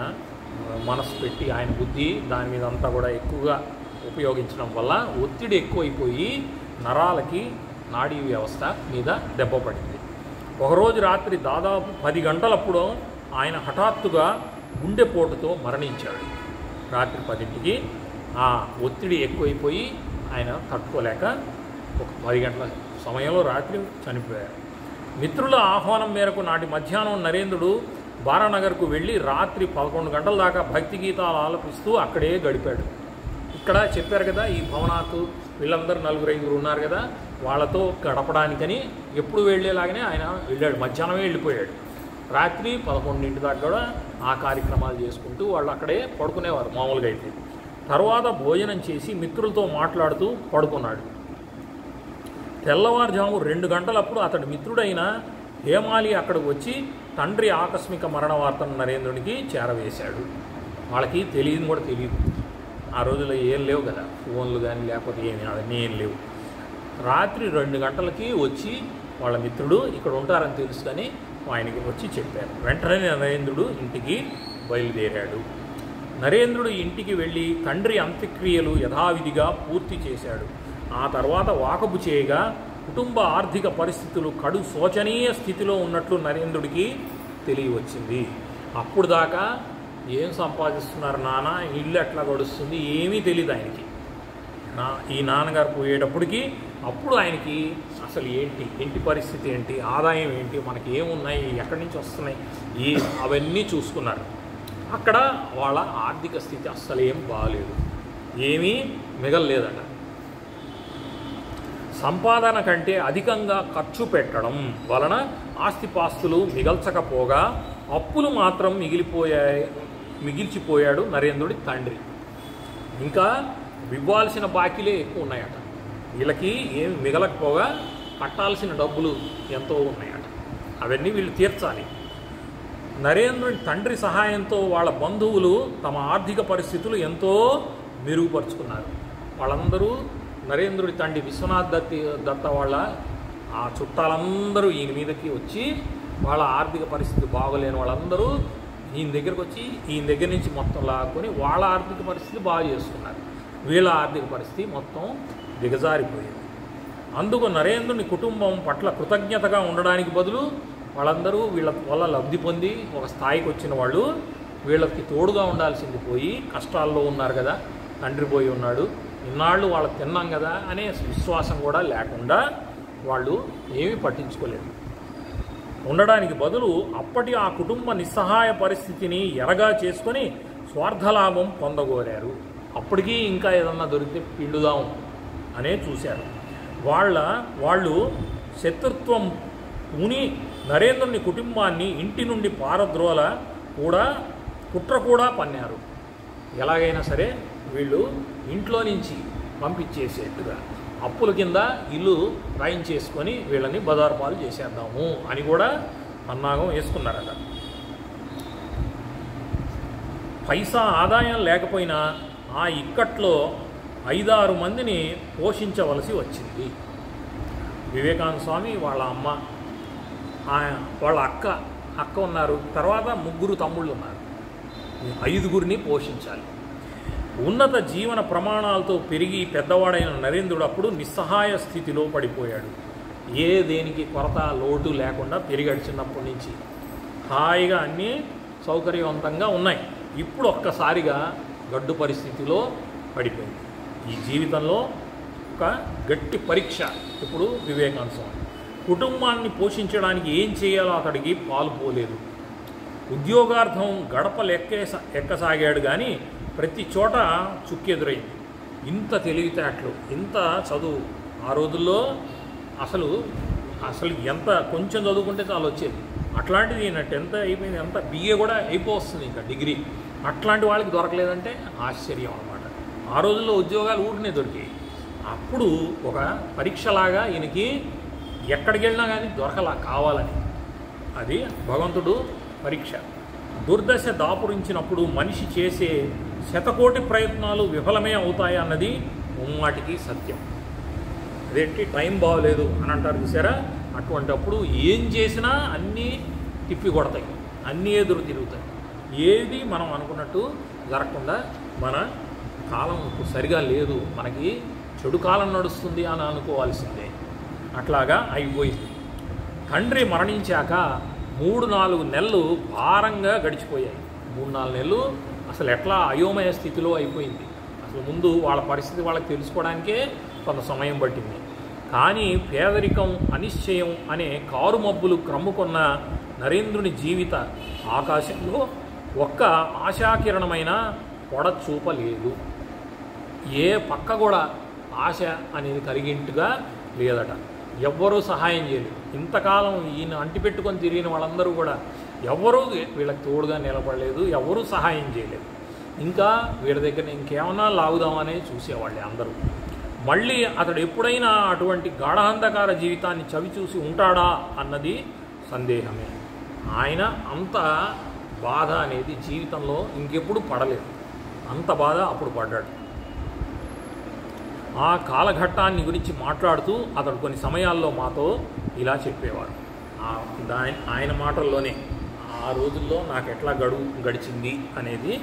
Speaker 1: మనసు పెట్టి ఆయన బుద్ధి దాని మీద అంతా కూడా ఎక్కువగా ఉపయోగించడం వల్ల ఒత్తిడి ఎక్కువైపోయి నరాలకి నాడీ వ్యవస్థ మీద దెబ్బ పడింది. ఒకరోజు రాత్రి దాదాపు 10 గంటలప్పుడు ఆయన హఠాత్తుగా గుండెపోటుతో మరణించాడు. రాత్రి 10ంటికి ఆ ఒత్తిడి ఎక్కువైపోయి ఆయన తట్టుకోలేక ఒక 10 గంటల సమయంలో రాత్రి చనిపోయారు. మిత్రుల ఆహ్వానం మేరకు నాటి మధ్యాహ్నం నరేంద్రుడు బారానగర్కు వెళ్ళి రాత్రి 11 గంటల దాకా భక్తి గీతాలు ఆలపిస్తూ అక్కడే గడిపాడు. ఇక్కడ చెప్పారు కదా ఈ భవనాథ్ వీళ్ళందరూ 4-5 ఉన్నారు కదా, వాళ్ళతో గడపడానికని ఎప్పుడు వెళ్ళేలాగానే ఆయన వెళ్ళాడు. మధ్యాహ్నమే వెళ్ళిపోయాడు. రాత్రి 11 దాకా కూడా ఆ కార్యక్రమాలు చేసుకుంటూ వాళ్ళు అక్కడే పడుకునేవారు మామూలుగా అయితే. తర్వాత భోజనం చేసి మిత్రులతో మాట్లాడుతూ పడుకున్నాడు. తెల్లవారుజాము 2 గంటలప్పుడు అతడి మిత్రుడైన హేమాలి అక్కడికి వచ్చి తండ్రి ఆకస్మిక మరణ వార్తను నరేంద్రునికి చేరవేశాడు. వాళ్ళకి తెలియదు కూడా తెలియదు, ఆ రోజుల్లో ఏం లేవు కదా ఫోన్లు కానీ లేకపోతే అవన్నీ ఏం లేవు. రాత్రి 2 గంటలకి వచ్చి వాళ్ళ మిత్రుడు ఇక్కడ ఉంటారని తెలుసుకొని ఆయనకి వచ్చి చెప్పారు. వెంటనే నరేంద్రుడు ఇంటికి బయలుదేరాడు. నరేంద్రుడు ఇంటికి వెళ్ళి తండ్రి అంత్యక్రియలు యథావిధిగా పూర్తి చేశాడు. ఆ తర్వాత వాకబు చేయగా కుటుంబ ఆర్థిక పరిస్థితులు కడు శోచనీయ స్థితిలో ఉన్నట్లు నరేంద్రుడికి తెలియవచ్చింది. అప్పుడు దాకా ఏం సంపాదిస్తున్నారు నాన్న, ఇల్లు ఎట్లా గడుస్తుంది ఏమీ తెలియదు ఆయనకి. ఈ నాన్నగారు పోయేటప్పటికి అప్పుడు ఆయనకి అసలు ఏంటి ఇంటి పరిస్థితి ఏంటి, ఆదాయం ఏంటి, మనకి ఏమున్నాయి, ఎక్కడి నుంచి వస్తున్నాయి అవన్నీ చూసుకున్నారు. అక్కడ వాళ్ళ ఆర్థిక స్థితి అస్సలు ఏం బాగాలేదు, ఏమీ మిగలలేదట. సంపాదన కంటే అధికంగా ఖర్చు పెట్టడం వలన ఆస్తిపాస్తులు మిగల్చకపోగా అప్పులు మాత్రం మిగిల్చిపోయాడు నరేంద్రుడి తండ్రి. ఇంకా ఇవ్వాల్సిన బాకీలే ఎక్కువ ఉన్నాయట. వీళ్ళకి ఏమి మిగలకపోగా కట్టాల్సిన డబ్బులు ఎంతో ఉన్నాయట, అవన్నీ వీళ్ళు తీర్చాలి. నరేంద్రుడి తండ్రి సహాయంతో వాళ్ళ బంధువులు తమ ఆర్థిక పరిస్థితులు ఎంతో మెరుగుపరుచుకున్నారు. వాళ్ళందరూ నరేంద్రుడి తండ్రి విశ్వనాథ్ దత్త వాళ్ళ ఆ చుట్టాలందరూ ఈయన మీదకి వచ్చి వాళ్ళ ఆర్థిక పరిస్థితి బాగోలేని వాళ్ళందరూ ఈయన దగ్గరకు వచ్చి ఈయన దగ్గర నుంచి మొత్తం లాక్కొని వాళ్ళ ఆర్థిక పరిస్థితి బాగా చేసుకున్నారు. వీళ్ళ ఆర్థిక పరిస్థితి మొత్తం దిగజారిపోయింది. అందుకు నరేంద్రుని కుటుంబం పట్ల కృతజ్ఞతగా ఉండడానికి బదులు వాళ్ళందరూ వీళ్ళ వల్ల లబ్ధి పొంది ఒక స్థాయికి వచ్చిన వాళ్ళు వీళ్ళకి తోడుగా ఉండాల్సింది పోయి కష్టాల్లో ఉన్నారు కదా, తండ్రి పోయి ఉన్నాడు, ఇన్నాళ్ళు వాళ్ళకి తిన్నాం కదా అనే విశ్వాసం కూడా లేకుండా వాళ్ళు ఏమీ పట్టించుకోలేదు. ఉండడానికి బదులు అప్పటి ఆ కుటుంబ నిస్సహాయ పరిస్థితిని ఎరగా చేసుకొని స్వార్థలాభం పొందగోరారు. అప్పటికీ ఇంకా ఏదన్నా దొరికితే పిండుదాం అనే చూశారు. వాళ్ళు శత్రుత్వం పూని నరేంద్రుని కుటుంబాన్ని ఇంటి నుండి పారద్రోల కుట్ర కూడా పన్నారు. ఎలాగైనా సరే వీళ్ళు ఇంట్లో నుంచి పంపించేసేట్టుగా అప్పుల కింద ఇల్లు రాయించేసుకొని వీళ్ళని బజారు పాలు చేసేద్దాము అని కూడా పన్నాగం వేసుకున్నారట. పైసా ఆదాయం లేకపోయినా ఆ ఇక్కట్లో 5-6 మందిని పోషించవలసి వచ్చింది. వివేకానంద స్వామి, వాళ్ళ అమ్మ, వాళ్ళ అక్క ఉన్నారు, తర్వాత 3 తమ్ముళ్ళు ఉన్నారు. 5గురిని పోషించాలి. ఉన్నత జీవన ప్రమాణాలతో పెరిగి పెద్దవాడైన నరేంద్రుడు అప్పుడు నిస్సహాయ స్థితిలో పడిపోయాడు. దేనికి కొరత లోటు లేకుండా పెరిగాడు. చిన్నప్పటి నుంచి హాయిగా అన్నీ సౌకర్యవంతంగా ఉన్నాయి. ఇప్పుడు ఒక్కసారిగా గడ్డు పరిస్థితిలో పడిపోయింది. ఈ జీవితంలో ఒక గట్టి పరీక్ష ఇప్పుడు వివేకానంద స్వామి. కుటుంబాన్ని పోషించడానికి ఏం చేయాలో అతడికి పాలుపోలేదు. ఉద్యోగార్థం గడపలు ఎక్కసాగాడు కానీ ప్రతి చోట చుక్కెదురైంది. ఇంత తెలివితేటలు, ఇంత చదువు ఆ రోజుల్లో అసలు ఎంత కొంచెం చదువుకుంటే చాలా వచ్చేది. అట్లాంటిది ఈయన 10th అయిపోయింది, అంత BA కూడా అయిపోతుంది, ఇంకా డిగ్రీ. అట్లాంటి వాళ్ళకి దొరకలేదంటే ఆశ్చర్యం అన్నమాట. ఆ రోజుల్లో ఉద్యోగాలు ఊరినే దొరికాయి. అప్పుడు ఒక పరీక్షలాగా ఈయనకి ఎక్కడికి వెళ్ళినా కానీ దొరకలా కావాలని. అది భగవంతుడు పరీక్ష. దుర్దశ దాపురించినప్పుడు మనిషి చేసే శతకోటి ప్రయత్నాలు విఫలమే అవుతాయి అన్నది ముమ్మాటికి సత్యం. అదేంటి టైం బాగోలేదు అని అంటారు చూసారా, అటువంటప్పుడు ఏం చేసినా అన్నీ తిప్పి కొడతాయి, అన్నీ ఎదురు తిరుగుతాయి. ఏది మనం అనుకున్నట్టు జరగకుండా మన కాలం ఇప్పుడు సరిగా లేదు, మనకి చెడు కాలం నడుస్తుంది అని అనుకోవాల్సిందే. అట్లాగా అయిపోయింది. తండ్రి మరణించాక 3-4 నెలలు భారంగా గడిచిపోయాయి. 3-4 నెలలు అసలు ఎట్లా అయోమయ స్థితిలో అయిపోయింది. అసలు ముందు వాళ్ళ పరిస్థితి వాళ్ళకి తెలుసుకోవడానికే కొంత సమయం పట్టింది. కానీ పేదరికం, అనిశ్చయం అనే కారు మబ్బులు క్రమ్ముకున్న నరేంద్రుని జీవిత ఆకాశంలో ఒక్క ఆశాకిరణమైన పొడ చూపలేదు. ఏ పక్క కూడా ఆశ అనేది కలిగింటుగా లేదట. ఎవ్వరూ సహాయం చేయలేదు. ఇంతకాలం ఈయన అంటిపెట్టుకొని తిరిగిన వాళ్ళందరూ కూడా ఎవ్వరూ వీళ్ళకి తోడుగా నిలబడలేదు, ఎవరూ సహాయం చేయలేదు. ఇంకా వీళ్ళ దగ్గర ఇంకేమన్నా లాగుదామనే చూసేవాళ్ళే అందరూ. మళ్ళీ అతడు ఎప్పుడైనా అటువంటి గాఢాంధకార జీవితాన్ని చవిచూసి ఉంటాడా అన్నది సందేహమే. ఆయన అంత బాధ అనేది జీవితంలో ఇంకెప్పుడు పడలేదు. అంత బాధ అప్పుడు పడ్డాడు. ఆ కాలఘట్టాన్ని గురించి మాట్లాడుతూ అతడు కొన్ని సమయాల్లో మాతో ఇలా చెప్పేవాడు. ఆయన మాటల్లోనే ఆ రోజుల్లో నాకు ఎట్లా గడిచింది అనేది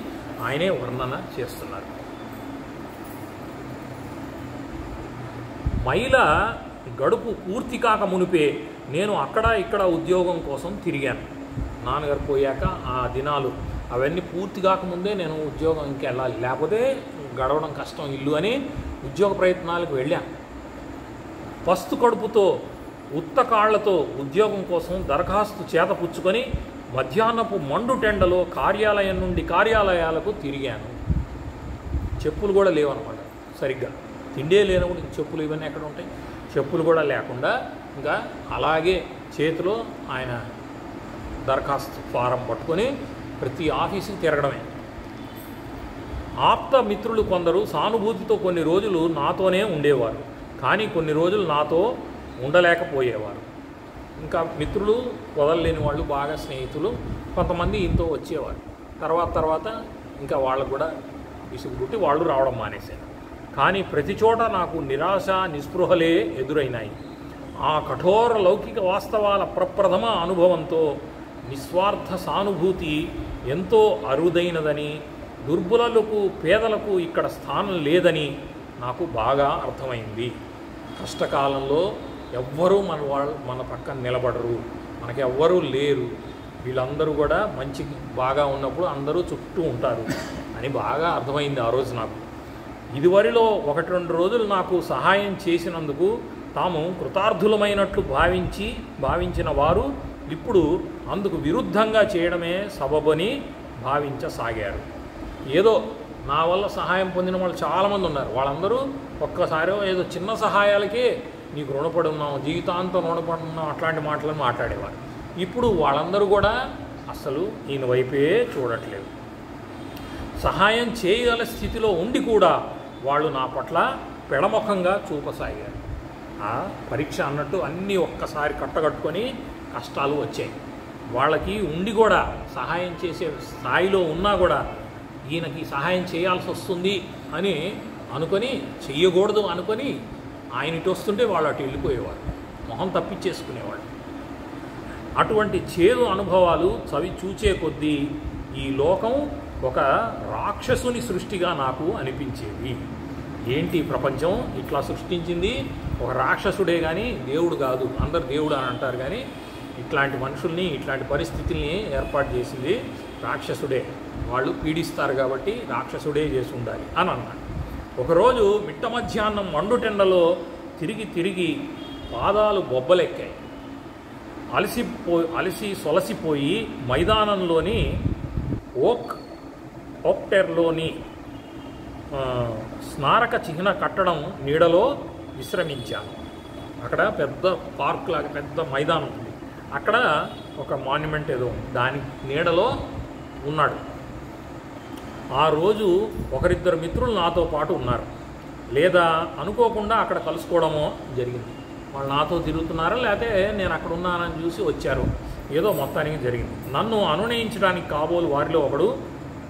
Speaker 1: ఆయనే వర్ణన చేస్తున్నారు. మహిళ గడుపు పూర్తి కాక మునిపే నేను అక్కడ ఇక్కడ ఉద్యోగం కోసం తిరిగాను. నాన్నగారు పోయాక ఆ దినాలు అవన్నీ పూర్తి కాకముందే నేను ఉద్యోగం ఇంకెళ్ళాలి, లేకపోతే గడవడం కష్టం ఇల్లు అని ఉద్యోగ ప్రయత్నాలకు వెళ్ళాను. పస్తు కడుపుతో ఉత్త కాళ్లతో ఉద్యోగం కోసం దరఖాస్తు చేతపుచ్చుకొని మధ్యాహ్నపు మండు టెండలో కార్యాలయం నుండి కార్యాలయాలకు తిరిగాను. చెప్పులు కూడా లేవన్నమాట సరిగ్గా. తిండే లేనప్పుడు చెప్పులు ఇవన్నీ ఎక్కడ ఉంటాయి? చెప్పులు కూడా లేకుండా ఇంకా అలాగే చేతిలో ఆయన దరఖాస్తు ఫారం పట్టుకొని ప్రతి ఆఫీసుకి తిరగడమే. ఆప్త మిత్రులు కొందరు సానుభూతితో కొన్ని రోజులు నాతోనే ఉండేవారు, కానీ కొన్ని రోజులు నాతో ఉండలేకపోయేవారు. ఇంకా మిత్రులు వదలలేని వాళ్ళు, బాగా స్నేహితులు కొంతమంది ఇంతో వచ్చేవారు. తర్వాత ఇంకా వాళ్ళకు కూడా విసుగుబుట్టి వాళ్ళు రావడం మానేశారు. కానీ ప్రతి చోట నాకు నిరాశ, నిస్పృహలే ఎదురైనాయి. ఆ కఠోర లౌకిక వాస్తవాల ప్రప్రథమ అనుభవంతో నిస్వార్థ సానుభూతి ఎంతో అరుదైనదని, దుర్బలులకు, పేదలకు ఇక్కడ స్థానం లేదని నాకు బాగా అర్థమైంది. కష్టకాలంలో ఎవ్వరూ మన పక్కన నిలబడరు, మనకి ఎవ్వరూ లేరు, వీళ్ళందరూ కూడా మంచి బాగా ఉన్నప్పుడు అందరూ చుట్టూ ఉంటారు అని బాగా అర్థమైంది ఆ రోజు నాకు. ఇదివరలో 1-2 రోజులు నాకు సహాయం చేసినందుకు తాము కృతార్థులమైనట్లు భావించిన వారు ఇప్పుడు అందుకు విరుద్ధంగా చేయడమే సబబని భావించసాగారు. ఏదో నా వల్ల సహాయం పొందిన వాళ్ళు చాలామంది ఉన్నారు. వాళ్ళందరూ ఒక్కసారి ఏదో చిన్న సహాయాలకే నీకు రుణపడి ఉన్నాం, జీవితాంతం రుణపడి ఉన్నాం, అట్లాంటి మాటలను మాట్లాడేవారు. ఇప్పుడు వాళ్ళందరూ కూడా అసలు ఈయన వైపే చూడట్లేదు. సహాయం చేయగల స్థితిలో ఉండి కూడా వాళ్ళు నా పట్ల పెడముఖంగా చూపసాగారు. ఆ పరీక్ష అన్నట్టు అన్నీ ఒక్కసారి కట్టగట్టుకొని కష్టాలు వచ్చాయి. వాళ్ళకి ఉండి కూడా సహాయం చేసే స్థాయిలో ఉన్నా కూడా ఈయనకి సహాయం చేయాల్సి వస్తుంది అని అనుకొని, చెయ్యకూడదు అనుకొని ఆయన ఇటు వస్తుంటే వాళ్ళు అటు వెళ్ళిపోయేవారు, మొహం తప్పించేసుకునేవాళ్ళు. అటువంటి చేదు అనుభవాలు చవి చూచే కొద్దీ ఈ లోకం ఒక రాక్షసుని సృష్టిగా నాకు అనిపించేది. ఏంటి ప్రపంచం ఇట్లా సృష్టించింది? ఒక రాక్షసుడే కానీ దేవుడు కాదు. అందరు దేవుడు అని అంటారు కానీ ఇట్లాంటి మనుషుల్ని, ఇట్లాంటి పరిస్థితుల్ని ఏర్పాటు చేసింది రాక్షసుడే. వాళ్ళు పీడిస్తారు కాబట్టి రాక్షసుడే చేసి ఉండాలి అని అన్నాడు. ఒకరోజు మిట్ట మధ్యాహ్నం మండుటెండలో తిరిగి పాదాలు బొబ్బలెక్కాయి. అలసి సొలసిపోయి మైదానంలోని ఓక్టెర్లోని స్మారక చిహ్న కట్టడం నీడలో విశ్రమించాను. అక్కడ పెద్ద పార్క్ లాగా పెద్ద మైదానం ఉంది. అక్కడ ఒక మాన్యుమెంట్ ఏదో దాని నీడలో ఉన్నాడు. ఆ రోజు ఒకరిద్దరు మిత్రులు నాతో పాటు ఉన్నారు. లేదా అనుకోకుండా అక్కడ కలుసుకోవడమో జరిగింది. వాళ్ళు నాతో తిరుగుతున్నారా లేకపోతే నేను అక్కడ ఉన్నానని చూసి వచ్చారు, ఏదో మొత్తానికి జరిగింది. నన్ను అనునయించడానికి కాబోలు వారిలో ఒకడు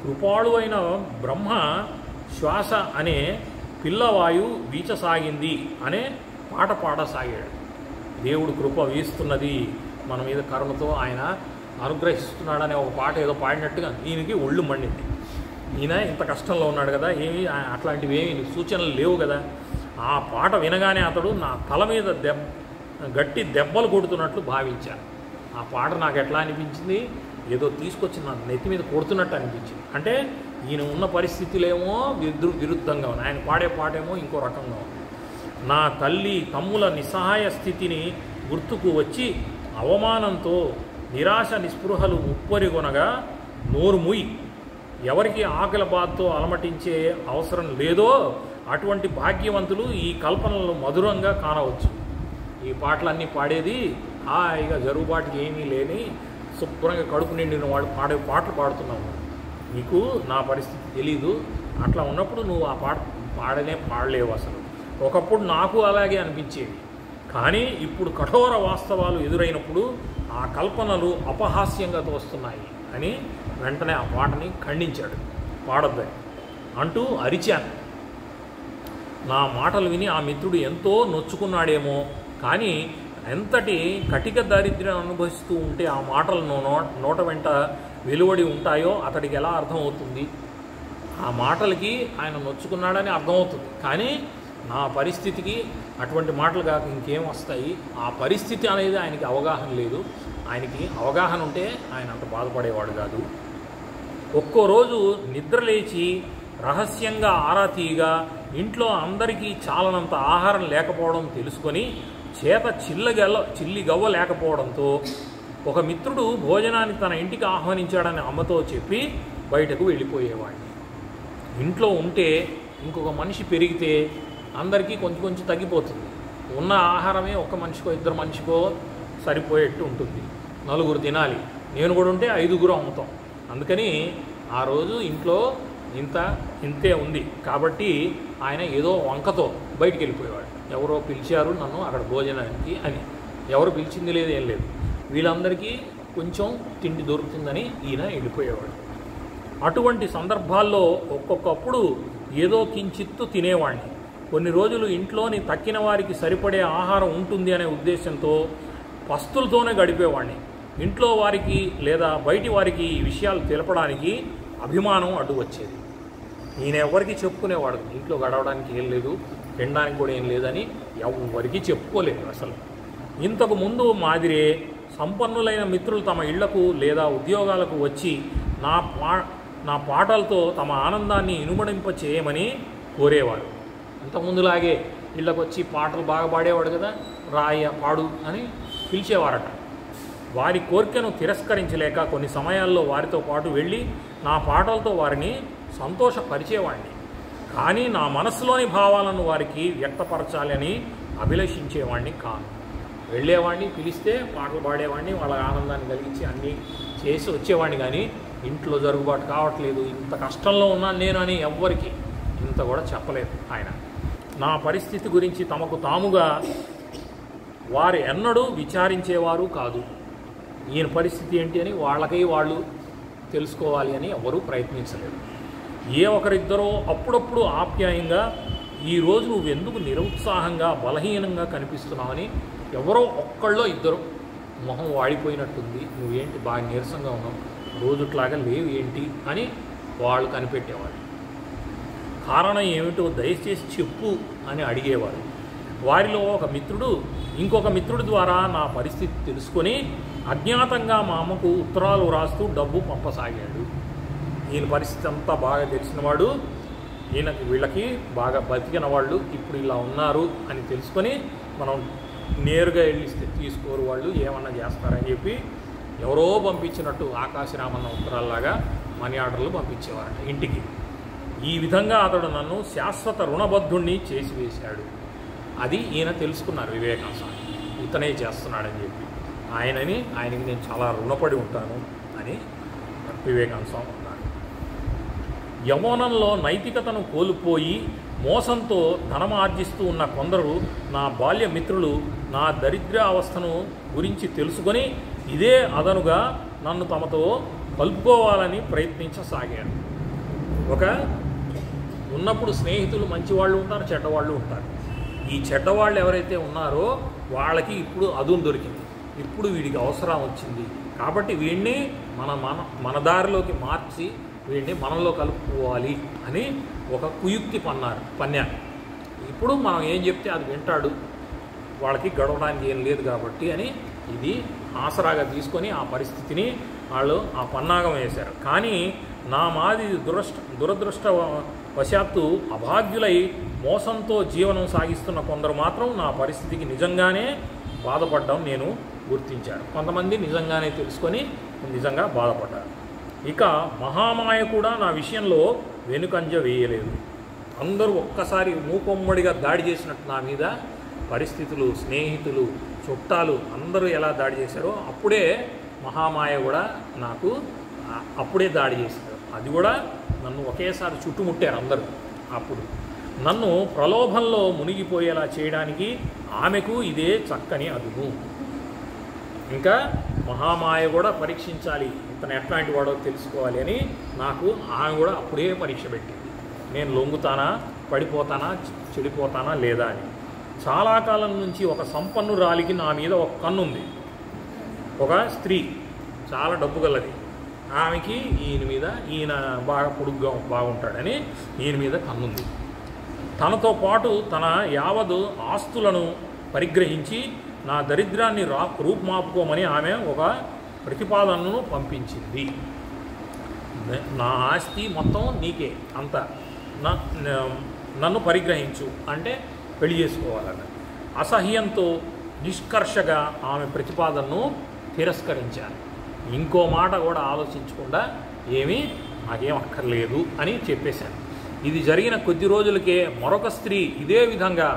Speaker 1: కృపాళు అయిన బ్రహ్మ శ్వాస అనే పిల్లవాయు వీచసాగింది అనే పాట పాడసాగాడు. దేవుడు కృప వీస్తున్నది, మన మీద కరుణతో ఆయన అనుగ్రహిస్తున్నాడనే ఒక పాట ఏదో పాడినట్టుగా ఈయనకి ఒళ్ళు మండింది. ఈయన ఇంత కష్టంలో ఉన్నాడు కదా, ఏమి అట్లాంటివి ఏమి సూచనలు లేవు కదా. ఆ పాట వినగానే అతడు నా తల మీద గట్టి దెబ్బలు కొడుతున్నట్లు భావించాను. ఆ పాట నాకు ఎట్లా అనిపించింది? ఏదో తీసుకొచ్చి నా నెత్తి మీద కొడుతున్నట్టు అనిపించింది. అంటే ఈయన ఉన్న పరిస్థితులేమో విరుద్ధంగా ఉన్నాయి, ఆయన పాడే పాటేమో ఇంకో రకంగా ఉంది. నా తల్లి తమ్ముల నిస్సహాయ స్థితిని గుర్తుకు వచ్చి అవమానంతో నిరాశ నిస్పృహలు ఉప్పొరిగొనగా నోరు ముయి, ఎవరికి ఆకలి బాధతో అలమటించే అవసరం లేదో అటువంటి భాగ్యవంతులు ఈ కల్పనలు మధురంగా కానవచ్చు. ఈ పాటలన్నీ పాడేది హాయిగా జరుగుబాటుకి ఏమీ లేని శుభ్రంగా కడుపు నిండిన వాడు పాడే పాటలు పాడుతున్నావు. నీకు నా పరిస్థితి తెలీదు. అట్లా ఉన్నప్పుడు నువ్వు ఆ పాట పాడలేవు అసలు. ఒకప్పుడు నాకు అలాగే అనిపించేది, కానీ ఇప్పుడు కఠోర వాస్తవాలు ఎదురైనప్పుడు ఆ కల్పనలు అపహాస్యంగా తోస్తున్నాయి అని వెంటనే ఆ పాటని ఖండించాడు. పాడొద్దని అంటూ అరిచాను. నా మాటలు విని ఆ మిత్రుడు ఎంతో నొచ్చుకున్నాడేమో, కానీ ఎంతటి కటిక దారిద్ర్యం అనుభవిస్తూ ఉంటే ఆ మాటలు నోట వెంట వెలువడి ఉంటాయో అతడికి ఎలా అర్థమవుతుంది? ఆ మాటలకి ఆయన నొచ్చుకున్నాడని అర్థమవుతుంది, కానీ నా పరిస్థితికి అటువంటి మాటలు కాక ఇంకేం వస్తాయి? ఆ పరిస్థితి అనేది ఆయనకి అవగాహన లేదు. ఆయనకి అవగాహన ఉంటే ఆయన అంత బాధపడేవాడు కాదు. ఒక్కో రోజు నిద్రలేచి రహస్యంగా ఆరా తీయగా ఇంట్లో అందరికీ చాలనంత ఆహారం లేకపోవడం తెలుసుకొని చేత చిల్లిగవ్వ లేకపోవడంతో ఒక మిత్రుడు భోజనానికి తన ఇంటికి ఆహ్వానించాడని అమ్మతో చెప్పి బయటకు వెళ్ళిపోయేవాడిని. ఇంట్లో ఉంటే ఇంకొక మనిషి పెరిగితే అందరికీ కొంచెం తగ్గిపోతుంది. ఉన్న ఆహారమే ఒక మనిషికో ఇద్దరు మనిషికో సరిపోయేట్టు ఉంటుంది. నలుగురు తినాలి, నేను కూడా ఉంటే 5గురు అమ్ముతాం. అందుకని ఆ రోజు ఇంట్లో ఇంతే ఉంది కాబట్టి ఆయన ఏదో వంకతో బయటికి వెళ్ళిపోయేవాడు. ఎవరో పిలిచారు నన్ను అక్కడ భోజనానికి అని, ఎవరు పిలిచింది లేదు, ఏం లేదు. వీళ్ళందరికీ కొంచెం తిండి దొరుకుతుందని ఈయన వెళ్ళిపోయేవాడు. అటువంటి సందర్భాల్లో ఒక్కొక్కప్పుడు ఏదో కించిత్తు తినేవాడిని. కొన్ని రోజులు ఇంట్లోని తక్కిన వారికి సరిపడే ఆహారం ఉంటుంది అనే ఉద్దేశంతో పస్తులతోనే గడిపేవాడిని. ఇంట్లో వారికి లేదా బయటి వారికి ఈ విషయాలు తెలపడానికి అభిమానం అడ్డు వచ్చేది. ఈయన ఎవరికి చెప్పుకునేవాడు ఇంట్లో గడవడానికి ఏం లేదు, తినడానికి కూడా ఏం లేదని ఎవరికి చెప్పుకోలేదు అసలు. ఇంతకు ముందు మాదిరే సంపన్నులైన మిత్రులు తమ ఇళ్లకు లేదా ఉద్యోగాలకు వచ్చి నా పాటలతో తమ ఆనందాన్ని ఇనుమడింప చేయమని కోరేవారు. ఇంతకుముందులాగే ఇళ్ళకి వచ్చి పాటలు బాగా పాడేవాడు కదా, రాయ పాడు అని పిలిచేవారట. వారి కోరికను తిరస్కరించలేక కొన్ని సమయాల్లో వారితో పాటు వెళ్ళి నా పాటలతో వారిని సంతోషపరిచేవాడిని. కానీ నా మనసులోని భావాలను వారికి వ్యక్తపరచాలి అని అభిలషించేవాడిని కాను. వెళ్ళేవాడిని, పిలిస్తే పాటలు పాడేవాడిని, వాళ్ళ ఆనందాన్ని కలిగించి అన్నీ చేసి వచ్చేవాడిని. కానీ ఇంట్లో జరుగుబాటు కావట్లేదు, ఇంత కష్టంలో ఉన్నాను నేను అని ఎవ్వరికి ఇంత కూడా చెప్పలేదు ఆయన. నా పరిస్థితి గురించి తమకు తాముగా వారు ఎన్నడూ విచారించేవారు కాదు. ఈయన పరిస్థితి ఏంటి అని వాళ్ళకై వాళ్ళు తెలుసుకోవాలి అని ఎవరూ ప్రయత్నించలేదు. ఏ ఒకరిద్దరో అప్పుడప్పుడు ఆప్యాయంగా ఈరోజు నువ్వెందుకు నిరుత్సాహంగా బలహీనంగా కనిపిస్తున్నావని ఎవరో ఒక్కళ్ళో ఇద్దరు మొహం వాడిపోయినట్టుంది, నువ్వేంటి బాగా నీరసంగా ఉన్నావు, రోజుట్లాగా లేవు ఏంటి అని వాళ్ళు కనిపెట్టేవాళ్ళు. కారణం ఏమిటో దయచేసి చెప్పు అని అడిగేవారు. వారిలో ఒక మిత్రుడు ఇంకొక మిత్రుడి ద్వారా నా పరిస్థితి తెలుసుకొని అజ్ఞాతంగా మా అమ్మకు ఉత్తరాలు రాస్తూ డబ్బు పంపసాగాడు. ఈయన పరిస్థితి అంతా బాగా తెలిసినవాడు, వీళ్ళకి బాగా బతికిన వాళ్ళు ఇప్పుడు ఇలా ఉన్నారు అని తెలుసుకొని మనం నేరుగా వెళ్ళిస్తే తీసుకోరు, వాళ్ళు ఏమన్నా చేస్తారని చెప్పి ఎవరో పంపించినట్టు ఆకాశరామన్న ఉత్తరాల్లాగా మనీ ఆర్డర్లు పంపించేవారట ఇంటికి. ఈ విధంగా అతడు నన్ను శాశ్వత రుణబద్ధుణ్ణి చేసి వేశాడు. అది ఈయన తెలుసుకున్నారు వివేకానంద స్వామి, ఇతనే చేస్తున్నాడని చెప్పి. ఆయనకి నేను చాలా రుణపడి ఉంటాను అని వివేకానంద స్వామి అన్నాడు. యవ్వనంలో నైతికతను కోల్పోయి మోసంతో ధనమార్జిస్తూ ఉన్న కొందరు నా బాల్య మిత్రులు నా దరిద్ర అవస్థను గురించి తెలుసుకొని ఇదే అదనుగా నన్ను తమతో కలుపుకోవాలని ప్రయత్నించసాగారు. ఉన్నప్పుడు స్నేహితులు మంచివాళ్ళు ఉంటారు, చెడ్డవాళ్ళు ఉంటారు. ఈ చెడ్డవాళ్ళు ఎవరైతే ఉన్నారో వాళ్ళకి ఇప్పుడు అదును దొరికింది, ఇప్పుడు వీడికి అవసరం వచ్చింది కాబట్టి వీడిని మన దారిలోకి మార్చి వీడిని మనలో కలుపుకోవాలి అని ఒక కుయుక్తి పన్నారు. ఇప్పుడు మనం ఏం చెప్తే అది వింటాడు, వాళ్ళకి గడవడానికి ఏం లేదు కాబట్టి అని ఇది ఆసరాగా తీసుకొని ఆ పరిస్థితిని వాళ్ళు ఆ పన్నాగం వేశారు. కానీ నా మాది దురదృష్టవశాత్తు అభాగ్యులై మోసంతో జీవనం సాగిస్తున్న కొందరు మాత్రం నా పరిస్థితికి నిజంగానే బాధపడ్డం నేను గుర్తించాను. కొంతమంది నిజంగానే తెలుసుకొని నిజంగా బాధపడ్డారు. ఇక మహామాయ కూడా నా విషయంలో వెనుకంజ వేయలేదు. అందరూ ఒక్కసారి మూకొమ్మడిగా దాడి చేసినట్టు నా మీద పరిస్థితులు, స్నేహితులు, చుట్టాలు అందరూ ఎలా దాడి చేశారో అప్పుడే మహామాయ కూడా నాకు అప్పుడే దాడి చేశారు. అది కూడా నన్ను ఒకేసారి చుట్టుముట్టారు అందరూ. అప్పుడు నన్ను ప్రలోభంలో మునిగిపోయేలా చేయడానికి ఆమెకు ఇదే చక్కని అదును. ఇంకా మహామాయ కూడా పరీక్షించాలి, ఇతను ఎట్లాంటి వాడో తెలుసుకోవాలి అని నాకు ఆమె కూడా అప్పుడే పరీక్ష పెట్టింది. నేను లొంగుతానా, పడిపోతానా, చెడిపోతానా లేదా అని. చాలా కాలం నుంచి ఒక సంపన్నురాలికి నా మీద ఒక కన్నుంది. ఒక స్త్రీ చాలా డబ్బు గలది, ఆమెకి ఈయన బాగా పొడుగ్గా బాగుంటాడని ఈయన మీద కన్నుంది. తనతో పాటు తన యావదు ఆస్తులను పరిగ్రహించి నా దరిద్రాన్ని రూపుమాపుకోమని ఆమె ఒక ప్రతిపాదనను పంపించింది. నా ఆస్తి మొత్తం నీకే, అంత నన్ను పరిగ్రహించు అంటే పెళ్లి చేసుకోవాలన్న అసహ్యంతో నిష్కర్షగా ఆమె ప్రతిపాదనను తిరస్కరించాను. ఇంకో మాట కూడా ఆలోచించకుండా నాకేం అక్కర్లేదు అని చెప్పేశాను. ఇది జరిగిన కొద్ది రోజులకే మరొక స్త్రీ ఇదే విధంగా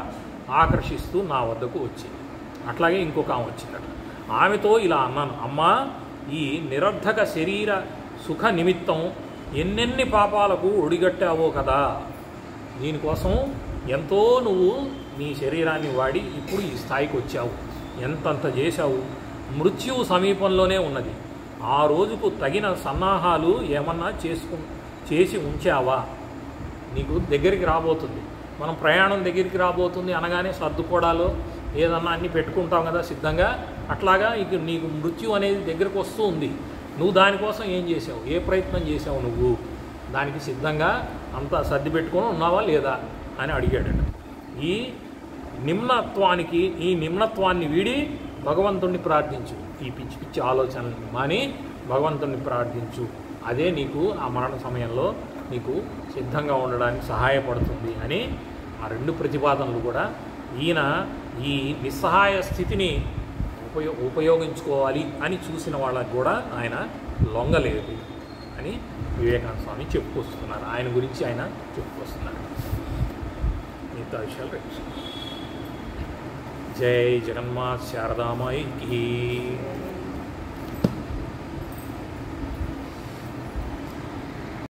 Speaker 1: ఆకర్షిస్తూ నా వద్దకు వచ్చింది. అట్లాగే ఇంకొక ఆమె వచ్చిందట. ఆమెతో ఇలా అన్నాను, అమ్మా, ఈ నిరర్ధక శరీర సుఖ నిమిత్తం ఎన్నెన్ని పాపాలకు ఒడిగట్టావో కదా, దీనికోసం ఎంతో నువ్వు నీ శరీరాన్ని వాడి ఇప్పుడు ఈ స్థాయికి వచ్చావు, ఎంతంత చేశావు. మృత్యువు సమీపంలోనే ఉన్నది, ఆ రోజుకు తగిన సన్నాహాలు ఏమన్నా చేసి ఉంచావా? నీకు దగ్గరికి రాబోతుంది, మనం ప్రయాణం దగ్గరికి రాబోతుంది అనగానే సర్దుకోవడాలు ఏదన్నా అన్నీ పెట్టుకుంటాం కదా సిద్ధంగా, అట్లాగా ఇక నీకు మృత్యు అనేది దగ్గరకు వస్తూ ఉంది. నువ్వు దానికోసం ఏం చేసావు, ఏ ప్రయత్నం చేసావు, నువ్వు దానికి సిద్ధంగా అంతా సర్ది పెట్టుకొని ఉన్నావా లేదా అని అడిగాడట. ఈ నిమ్నత్వాన్ని వీడి భగవంతుణ్ణి ప్రార్థించు, ఈ పిచ్చి పిచ్చి ఆలోచనల్ని మాని భగవంతుణ్ణి ప్రార్థించు, అదే నీకు ఆ మరణ సమయంలో నీకు సిద్ధంగా ఉండడానికి సహాయపడుతుంది అని ఆ రెండు ప్రతిపాదనలు కూడా ఈయన ఈ నిస్సహాయ స్థితిని ఉపయోగించుకోవాలి అని చూసిన వాళ్ళకు కూడా ఆయన లొంగలేదు అని వివేకానంద స్వామి చెప్పుకొస్తున్నారు. ఆయన గురించి ఆయన చెప్పుకొస్తున్నారు. మిగతా విషయాలు రేపు. జై జగన్మాత శారదామాయికి.